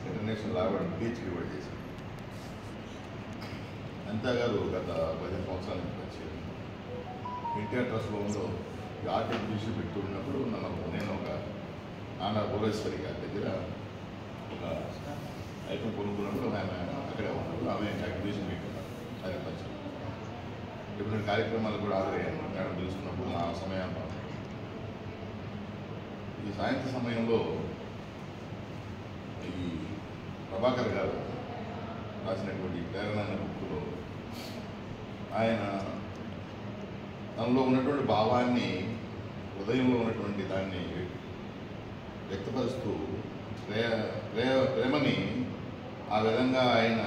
International award PhD కూడా చేశారు. అనితా గారు గత 15 సంవత్సరాల నుంచి వచ్చారు. ఎన్టీఆర్ ట్రస్ట్లో ఉందో ఆర్ట్ ఎగ్జిబిషన్ పెట్టుకున్నప్పుడు నేను ఒక ఆంధ్ర భువనేశ్వరి గారి దగ్గర ఒక ఐటమ్ కొనుక్కున్నప్పుడు ఆమె అక్కడే ఉన్నప్పుడు ఆమె ఎగ్జిబిషన్ పెట్టుకున్నారు. అది మంచి ఇప్పుడు కార్యక్రమాలు కూడా ఆదరయ్యాను. మేడం తెలుసుకున్నప్పుడు నా సమయాన్ని ఈ సాయంత్ర సమయంలో ఈ ప్రభాకర్ గారు రాసినటువంటి ప్రేరణ అనే బుక్లో ఆయన తనలో ఉన్నటువంటి భావాన్ని, హృదయంలో ఉన్నటువంటి దాన్ని వ్యక్తపరుస్తూ ప్రేమని ఆ విధంగా ఆయన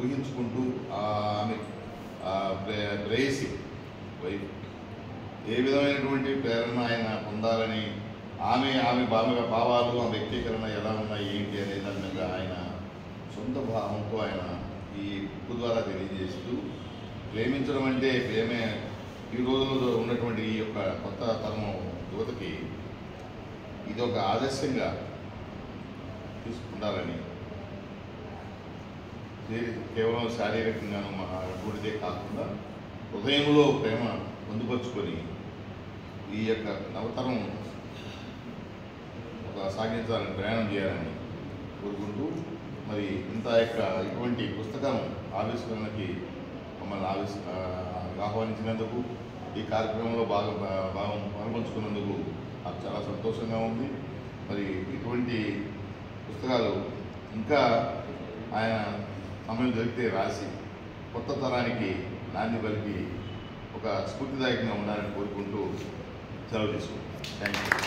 ఊహించుకుంటూ ఆమె ప్రేయసి వైఫ్ ఏ విధమైనటువంటి ప్రేరణ ఆయన పొందాలని, ఆమె భావాలు, ఆ వ్యక్తీకరణ ఎలా ఉన్నాయి ఏంటి అనే దాని మీద ఆయన సొంత భావంతో ఆయన ఈ బుక్ ద్వారా తెలియజేస్తూ, ప్రేమించడం అంటే ప్రేమే ఈ రోజుల్లో ఉన్నటువంటి ఈ యొక్క కొత్త తరం యువతకి ఇది ఒక ఆదర్శంగా తీసుకుంటారని, కేవలం శారీరకంగాను అటువంటిదే కాకుండా హృదయంలో ప్రేమ పొందుపరుచుకొని ఈ యొక్క నవతరం ఒక సాగించాలని, ప్రయాణం చేయాలని కోరుకుంటూ, మరి ఇటువంటి పుస్తకం ఆవిష్కరణకి మమ్మల్ని ఆహ్వానించినందుకు, ఈ కార్యక్రమంలో భాగం పాల్పంచుకున్నందుకు నాకు చాలా సంతోషంగా ఉంది. మరి ఇటువంటి పుస్తకాలు ఇంకా ఆయన సమయం దొరికితే రాసి కొత్త తరానికి నాంది పలికి ఒక స్ఫూర్తిదాయకంగా ఉండాలని కోరుకుంటూ సెలవు తీసుకుంటాను. Thank you.